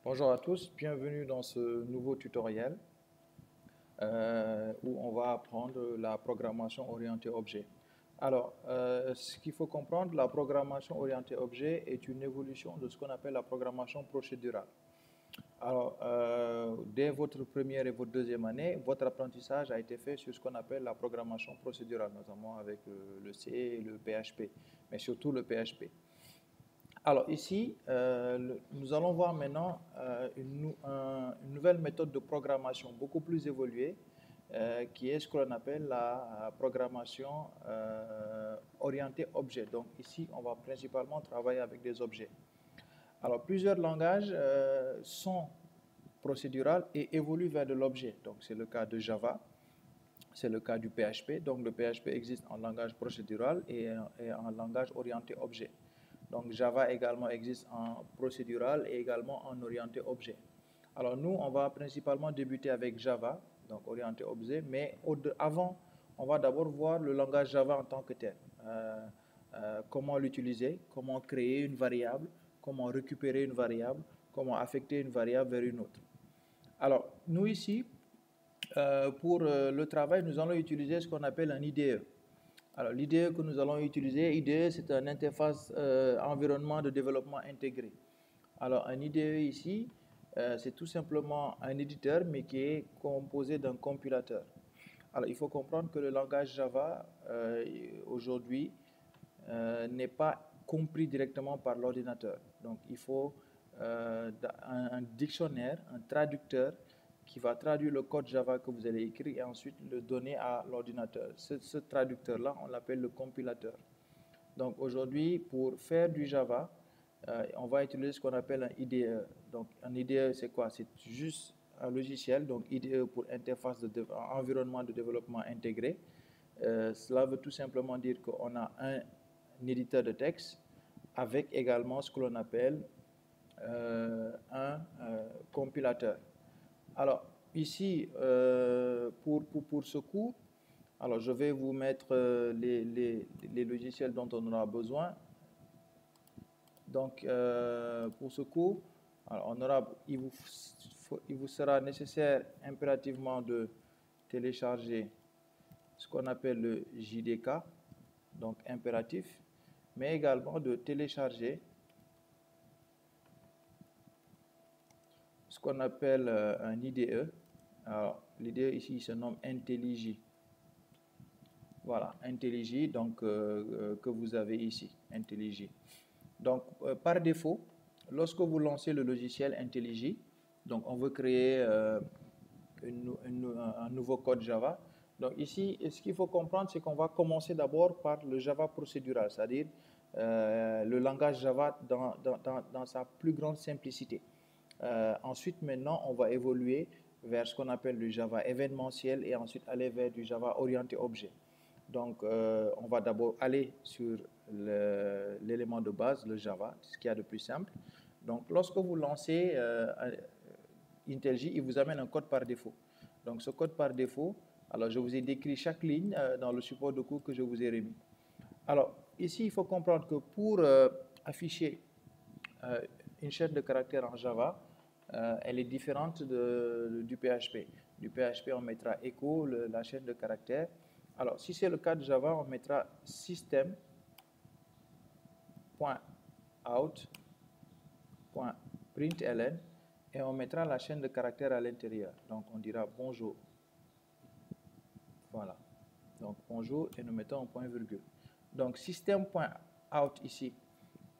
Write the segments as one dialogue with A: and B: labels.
A: Bonjour à tous, bienvenue dans ce nouveau tutoriel où on va apprendre la programmation orientée objet. Alors, ce qu'il faut comprendre, la programmation orientée objet est une évolution de ce qu'on appelle la programmation procédurale. Alors, dès votre première et votre deuxième année, votre apprentissage a été fait sur ce qu'on appelle la programmation procédurale, notamment avec le C et le PHP, mais surtout le PHP. Alors ici, nous allons voir maintenant une nouvelle méthode de programmation beaucoup plus évoluée, qui est ce que l'on appelle la programmation orientée objet. Donc ici, on va principalement travailler avec des objets. Alors plusieurs langages sont procéduraux et évoluent vers de l'objet. Donc c'est le cas de Java, c'est le cas du PHP. Donc le PHP existe en langage procédural et en langage orienté objet. Donc Java également existe en procédural et également en orienté objet. Alors nous, on va principalement débuter avec Java, donc orienté objet, mais avant, on va d'abord voir le langage Java en tant que tel. Comment l'utiliser, comment créer une variable, comment récupérer une variable, comment affecter une variable vers une autre. Alors nous ici, pour le travail, nous allons utiliser ce qu'on appelle un IDE. Alors, l'IDE que nous allons utiliser, IDE, c'est un interface environnement de développement intégré. Alors, un IDE ici, c'est tout simplement un éditeur, mais qui est composé d'un compilateur. Alors, il faut comprendre que le langage Java, aujourd'hui, n'est pas compris directement par l'ordinateur. Donc, il faut un dictionnaire, un traducteur, qui va traduire le code Java que vous allez écrire et ensuite le donner à l'ordinateur. Ce traducteur-là, on l'appelle le compilateur. Donc aujourd'hui, pour faire du Java, on va utiliser ce qu'on appelle un IDE. Donc un IDE, c'est quoi? C'est juste un logiciel, donc IDE pour interface environnement de développement intégré. Cela veut tout simplement dire qu'on a un éditeur de texte avec également ce que l'on appelle un compilateur. Alors, ici, pour ce cours, alors je vais vous mettre les logiciels dont on aura besoin. Donc, pour ce cours, alors il vous sera nécessaire impérativement de télécharger ce qu'on appelle le JDK, donc impératif, mais également de télécharger ce qu'on appelle un IDE. Alors, l'IDE ici il se nomme IntelliJ. Voilà, IntelliJ, donc que vous avez ici, IntelliJ. Donc, par défaut, lorsque vous lancez le logiciel IntelliJ, donc on veut créer un nouveau code Java. Donc ici, ce qu'il faut comprendre, c'est qu'on va commencer d'abord par le Java procédural, c'est-à-dire le langage Java dans sa plus grande simplicité. Ensuite, maintenant, on va évoluer vers ce qu'on appelle le Java événementiel et ensuite aller vers du Java orienté objet. Donc, on va d'abord aller sur l'élément de base, le Java, ce qu'il y a de plus simple. Donc, lorsque vous lancez IntelliJ, il vous amène un code par défaut. Donc, ce code par défaut, alors je vous ai décrit chaque ligne dans le support de cours que je vous ai remis. Alors, ici, il faut comprendre que pour afficher une chaîne de caractères en Java, elle est différente du PHP. Du PHP, on mettra echo, la chaîne de caractères. Alors, si c'est le cas de Java, on mettra system.out.println et on mettra la chaîne de caractères à l'intérieur. Donc, on dira bonjour. Voilà. Donc, bonjour et nous mettons un point virgule. Donc, system.out ici.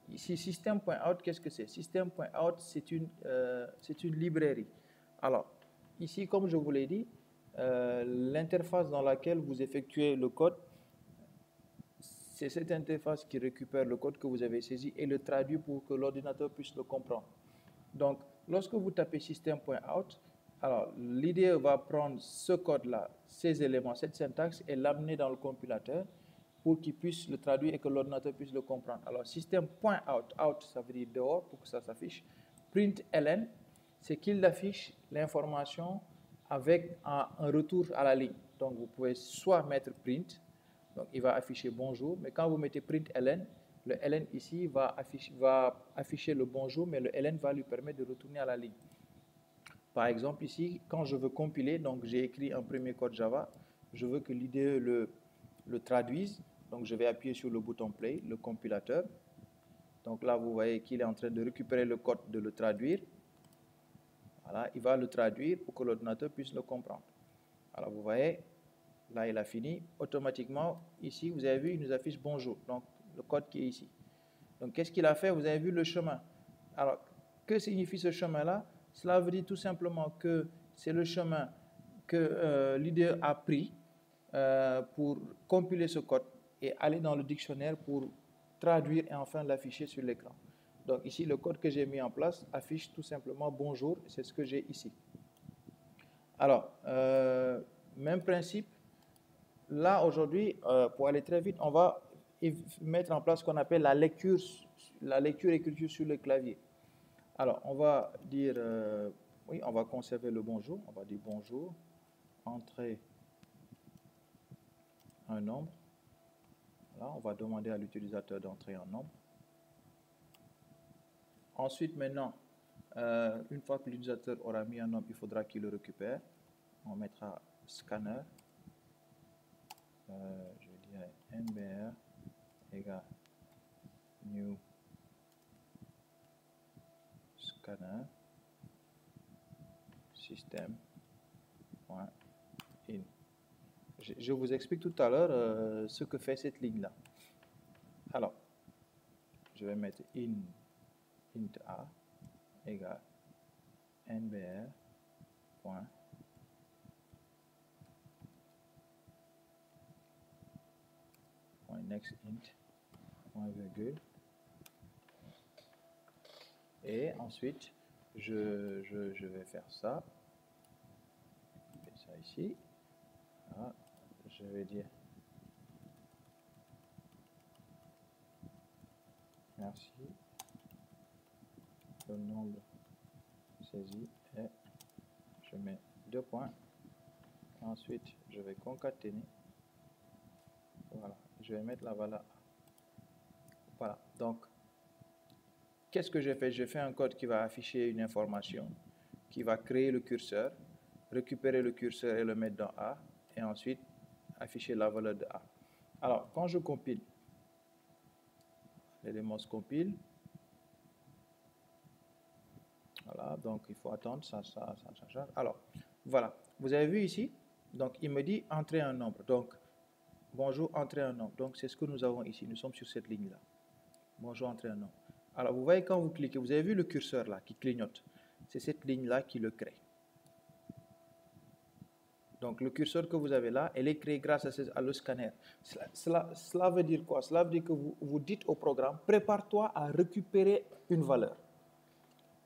A: Ici, system.out, qu'est-ce que c'est? System.out, c'est une librairie. Alors, ici, comme je vous l'ai dit, l'interface dans laquelle vous effectuez le code, c'est cette interface qui récupère le code que vous avez saisi et le traduit pour que l'ordinateur puisse le comprendre. Donc, lorsque vous tapez system.out, alors l'IDE va prendre ce code-là, ces éléments, cette syntaxe et l'amener dans le compilateur pour qu'il puisse le traduire et que l'ordinateur puisse le comprendre. Alors, system.out, out, ça veut dire dehors pour que ça s'affiche. Println, c'est qu'il affiche l'information avec un retour à la ligne. Donc, vous pouvez soit mettre print, donc il va afficher bonjour, mais quand vous mettez println, Le ln ici va afficher le bonjour, mais le ln va lui permettre de retourner à la ligne. Par exemple, ici, quand je veux compiler, donc j'ai écrit un premier code Java, je veux que l'IDE le traduise, donc je vais appuyer sur le bouton Play, le compilateur. Donc là, vous voyez qu'il est en train de récupérer le code, de le traduire. Voilà, il va le traduire pour que l'ordinateur puisse le comprendre. Alors vous voyez, là il a fini. Automatiquement, ici, vous avez vu, il nous affiche bonjour, donc le code qui est ici. Donc qu'est-ce qu'il a fait? Vous avez vu le chemin. Alors, que signifie ce chemin-là? Cela veut dire tout simplement que c'est le chemin que l'IDE a pris pour compiler ce code et aller dans le dictionnaire pour traduire et enfin l'afficher sur l'écran. Donc ici, le code que j'ai mis en place affiche tout simplement bonjour, c'est ce que j'ai ici. Alors, même principe, là aujourd'hui, pour aller très vite, on va mettre en place ce qu'on appelle la lecture-écriture sur le clavier. Alors, on va dire, oui, on va conserver le bonjour, on va dire bonjour, entrer un nombre. Là, on va demander à l'utilisateur d'entrer un nombre. Ensuite, maintenant, une fois que l'utilisateur aura mis un nombre, il faudra qu'il le récupère. On mettra scanner, je dirais nbr égale new scanner system.in. Je vous explique tout à l'heure ce que fait cette ligne-là. Alors, je vais mettre int a égale nbr point next int point virgule, et ensuite je vais faire ça, ici. Voilà. Je vais dire merci, le nombre saisi est, je mets 2 points, ensuite je vais concaténer, voilà, je vais mettre la valeur A. Voilà, donc qu'est-ce que j'ai fait? J'ai fait un code qui va afficher une information, qui va créer le curseur, récupérer le curseur et le mettre dans A, et ensuite afficher la valeur de A. Alors, quand je compile, l'élément se compile. Voilà, donc il faut attendre, ça charge. Alors, voilà, vous avez vu ici, donc il me dit entrer un nombre. Donc, bonjour, entrer un nombre. Donc, c'est ce que nous avons ici, nous sommes sur cette ligne-là. Bonjour, entrer un nombre. Alors, vous voyez quand vous cliquez, vous avez vu le curseur là qui clignote. C'est cette ligne-là qui le crée. Donc, le curseur que vous avez là, elle est créée grâce à le scanner. Cela veut dire quoi? Cela veut dire que vous dites au programme, prépare-toi à récupérer une valeur.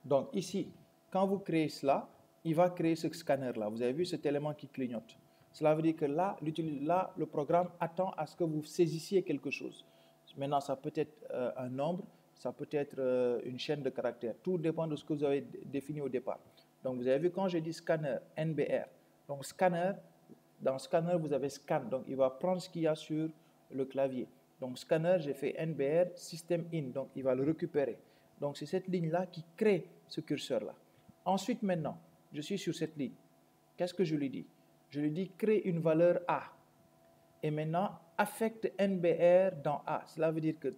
A: Donc, ici, quand vous créez cela, il va créer ce scanner-là. Vous avez vu cet élément qui clignote. Cela veut dire que là, le programme attend à ce que vous saisissiez quelque chose. Maintenant, ça peut être un nombre, ça peut être une chaîne de caractères. Tout dépend de ce que vous avez défini au départ. Donc, vous avez vu quand j'ai dit scanner, NBR. Donc, scanner, dans scanner, vous avez scan. Donc, il va prendre ce qu'il y a sur le clavier. Donc, scanner, j'ai fait NBR, system in. Donc, il va le récupérer. Donc, c'est cette ligne-là qui crée ce curseur-là. Ensuite, maintenant, je suis sur cette ligne. Qu'est-ce que je lui dis? Je lui dis crée une valeur A. Et maintenant, affecte NBR dans A. Cela veut dire que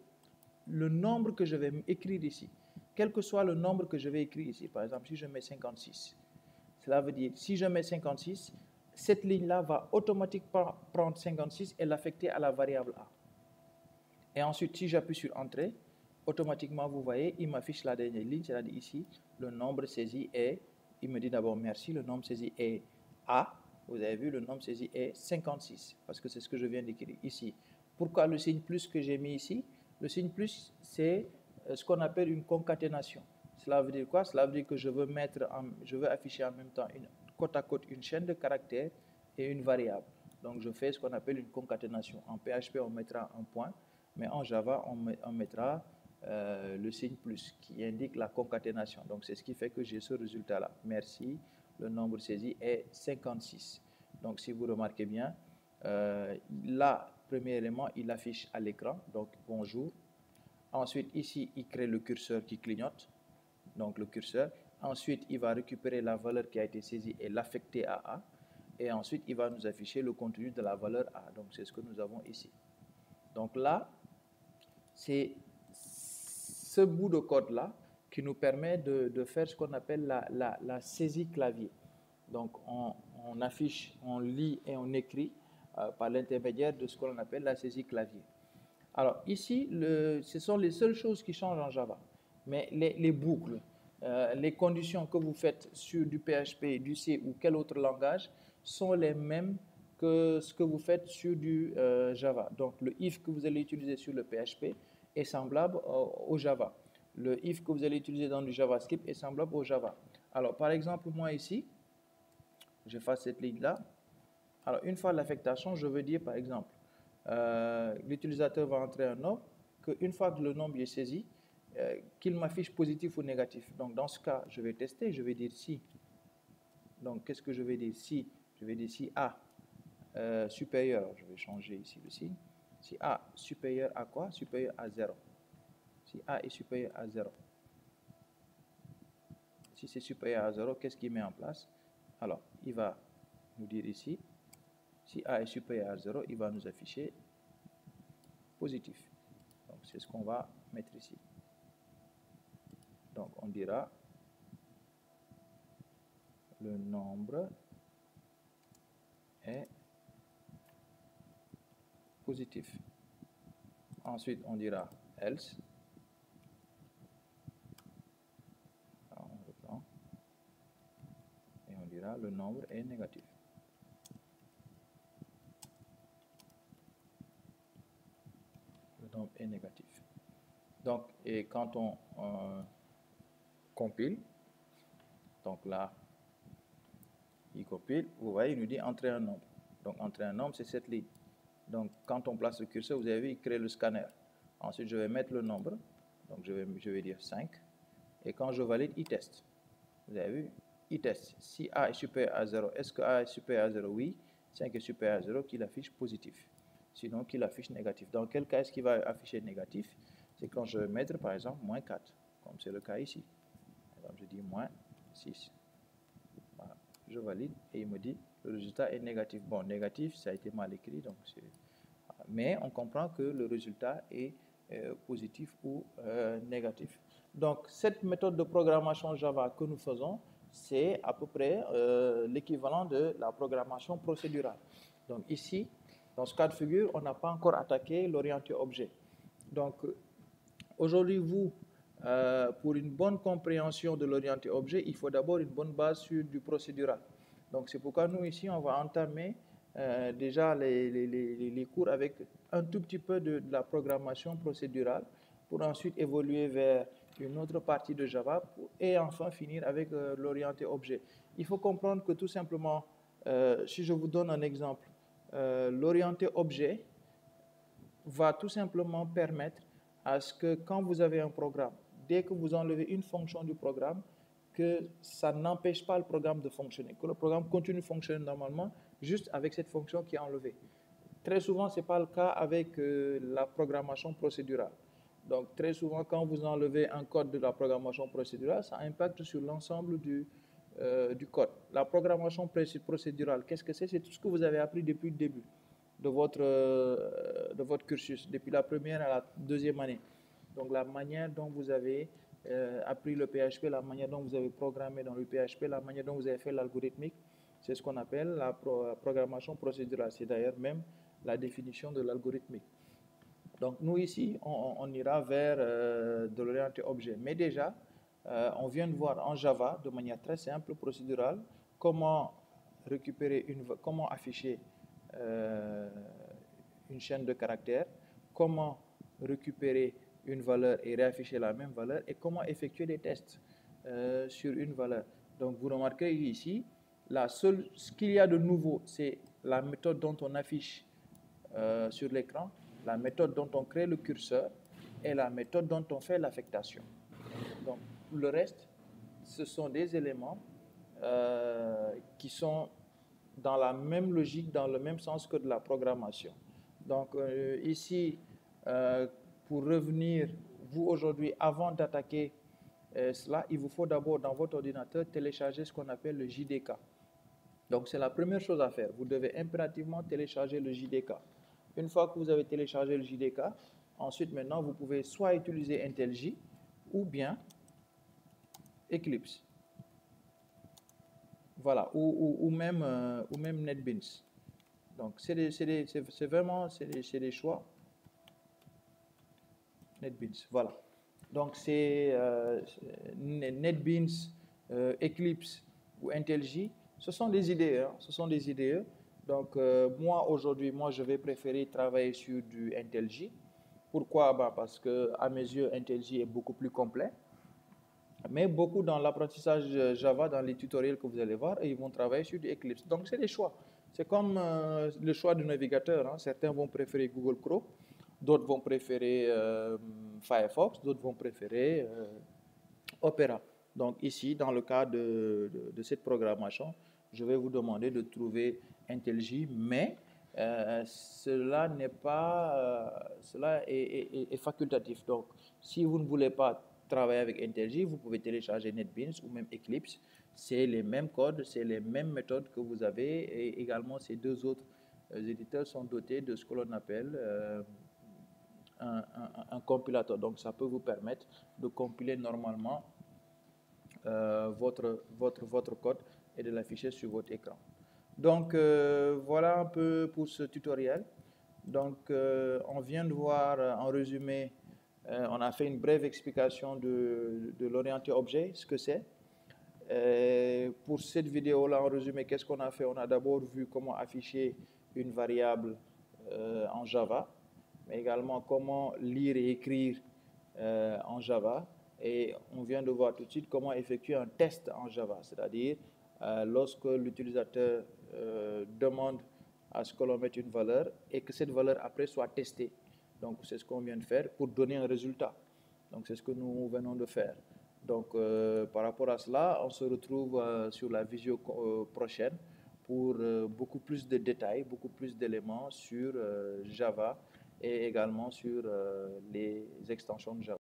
A: le nombre que je vais écrire ici, quel que soit le nombre que je vais écrire ici, par exemple, si je mets 56, cela veut dire, si je mets 56, cette ligne-là va automatiquement prendre 56 et l'affecter à la variable A. Et ensuite, si j'appuie sur Entrée, automatiquement, vous voyez, il m'affiche la dernière ligne, c'est-à-dire ici, le nombre saisi est, il me dit d'abord merci, le nombre saisi est A. Vous avez vu, le nombre saisi est 56, parce que c'est ce que je viens d'écrire ici. Pourquoi le signe plus que j'ai mis ici? Le signe plus, c'est ce qu'on appelle une concaténation. Cela veut dire quoi? Cela veut dire que je veux afficher en même temps côte à côte une chaîne de caractères et une variable. Donc, je fais ce qu'on appelle une concaténation. En PHP, on mettra un point, mais en Java, on mettra le signe plus qui indique la concaténation. Donc, c'est ce qui fait que j'ai ce résultat-là. Merci, le nombre saisi est 56. Donc, si vous remarquez bien, là, premier élément, il affiche à l'écran, donc bonjour. Ensuite, ici, il crée le curseur qui clignote, donc le curseur. Ensuite, il va récupérer la valeur qui a été saisie et l'affecter à A. Et ensuite, il va nous afficher le contenu de la valeur A. Donc, c'est ce que nous avons ici. Donc là, c'est ce bout de code-là qui nous permet de faire ce qu'on appelle la saisie clavier. Donc, on affiche, on lit et on écrit par l'intermédiaire de ce qu'on appelle la saisie clavier. Alors, ici, ce sont les seules choses qui changent en Java. Mais les boucles, les conditions que vous faites sur du PHP, du C ou quel autre langage sont les mêmes que ce que vous faites sur du Java. Donc, le if que vous allez utiliser sur le PHP est semblable au Java. Le if que vous allez utiliser dans du JavaScript est semblable au Java. Alors, par exemple, moi ici, je fasse cette ligne-là. Alors, une fois l'affectation, je veux dire, par exemple, l'utilisateur va entrer un nombre, qu'une fois que le nombre est saisi, qu'il m'affiche positif ou négatif. Donc, dans ce cas, je vais tester, je vais dire si. Donc, qu'est-ce que je vais dire si? Je vais dire si A supérieur, je vais changer ici le signe. Si A supérieur à quoi? Supérieur à 0. Si A est supérieur à 0. Si c'est supérieur à 0, qu'est-ce qu'il met en place? Alors, il va nous dire ici, si A est supérieur à 0, il va nous afficher positif. Donc, c'est ce qu'on va mettre ici. Donc, on dira le nombre est positif. Ensuite, on dira else. Alors, on reprend. Et on dira le nombre est négatif. Le nombre est négatif. Donc, et quand on compile, donc là, il compile, vous voyez, il nous dit entrer un nombre. Donc, entrer un nombre, c'est cette ligne. Donc, quand on place le curseur, vous avez vu, il crée le scanner. Ensuite, je vais mettre le nombre. Donc, je vais dire 5. Et quand je valide, il teste. Vous avez vu, il teste. Si A est supérieur à 0, est-ce que A est supérieur à 0? Oui. 5 est supérieur à 0, qu'il affiche positif. Sinon, qu'il affiche négatif. Dans quel cas est-ce qu'il va afficher négatif? C'est quand je vais mettre, par exemple, moins 4, comme c'est le cas ici. Donc, je dis moins 6. Voilà. Je valide et il me dit le résultat est négatif. Bon, négatif, ça a été mal écrit, donc voilà. Mais on comprend que le résultat est positif ou négatif. Donc, cette méthode de programmation Java que nous faisons, c'est à peu près l'équivalent de la programmation procédurale. Donc, ici, dans ce cas de figure, on n'a pas encore attaqué l'orienté objet. Donc, aujourd'hui, vous, pour une bonne compréhension de l'orienté objet, il faut d'abord une bonne base sur du procédural. Donc, c'est pourquoi nous, ici, on va entamer déjà les cours avec un tout petit peu de la programmation procédurale pour ensuite évoluer vers une autre partie de Java et enfin finir avec l'orienté objet. Il faut comprendre que tout simplement, si je vous donne un exemple, l'orienté objet va tout simplement permettre à ce que quand vous avez un programme, dès que vous enlevez une fonction du programme, que ça n'empêche pas le programme de fonctionner, que le programme continue de fonctionner normalement juste avec cette fonction qui est enlevée. Très souvent, ce n'est pas le cas avec la programmation procédurale. Donc, très souvent, quand vous enlevez un code de la programmation procédurale, ça impacte sur l'ensemble du code. La programmation procédurale, qu'est-ce que c'est? C'est tout ce que vous avez appris depuis le début de votre cursus, depuis la première à la deuxième année. Donc, la manière dont vous avez appris le PHP, la manière dont vous avez programmé dans le PHP, la manière dont vous avez fait l'algorithmique, c'est ce qu'on appelle la programmation procédurale. C'est d'ailleurs même la définition de l'algorithmique. Donc, nous ici, on ira vers de l'orienté objet. Mais déjà, on vient de voir en Java, de manière très simple, procédurale, comment comment afficher une chaîne de caractères, comment récupérer une valeur et réafficher la même valeur, et comment effectuer des tests sur une valeur. Donc, vous remarquez ici, ce qu'il y a de nouveau, c'est la méthode dont on affiche sur l'écran, la méthode dont on crée le curseur et la méthode dont on fait l'affectation. Donc, le reste, ce sont des éléments qui sont dans la même logique, dans le même sens que de la programmation. Donc, ici, pour revenir vous aujourd'hui, avant d'attaquer cela, il vous faut d'abord dans votre ordinateur télécharger ce qu'on appelle le JDK. Donc c'est la première chose à faire. Vous devez impérativement télécharger le JDK. Une fois que vous avez téléchargé le JDK, ensuite maintenant vous pouvez soit utiliser IntelliJ ou bien Eclipse. Voilà, ou même NetBeans. Donc c'est vraiment des choix. NetBeans, voilà. Donc c'est NetBeans, Eclipse ou IntelliJ. Ce sont des IDE, hein, ce sont des IDE. Donc moi aujourd'hui, je vais préférer travailler sur du IntelliJ. Pourquoi? Parce que à mes yeux, IntelliJ est beaucoup plus complet. Mais beaucoup dans l'apprentissage Java, dans les tutoriels que vous allez voir, ils vont travailler sur du Eclipse. Donc c'est des choix. C'est comme le choix du navigateur, hein. Certains vont préférer Google Chrome, d'autres vont préférer Firefox, d'autres vont préférer Opera. Donc ici, dans le cas de cette programmation, je vais vous demander de trouver IntelliJ, mais cela n'est pas, cela est facultatif. Donc, si vous ne voulez pas travailler avec IntelliJ, vous pouvez télécharger NetBeans ou même Eclipse. C'est les mêmes codes, c'est les mêmes méthodes que vous avez. Et également, ces deux autres éditeurs sont dotés de ce que l'on appelle un compilateur. Donc, ça peut vous permettre de compiler normalement votre code et de l'afficher sur votre écran. Donc, voilà un peu pour ce tutoriel. Donc, on vient de voir en résumé, on a fait une brève explication de l'orienté objet, ce que c'est. Pour cette vidéo-là, en résumé, qu'est-ce qu'on a fait? On a d'abord vu comment afficher une variable en Java, mais également comment lire et écrire en Java. Et on vient de voir tout de suite comment effectuer un test en Java, c'est-à-dire lorsque l'utilisateur demande à ce que l'on mette une valeur et que cette valeur après soit testée. Donc c'est ce qu'on vient de faire pour donner un résultat. Donc c'est ce que nous venons de faire. Donc par rapport à cela, on se retrouve sur la visio prochaine pour beaucoup plus de détails, beaucoup plus d'éléments sur Java et également sur les extensions de Java.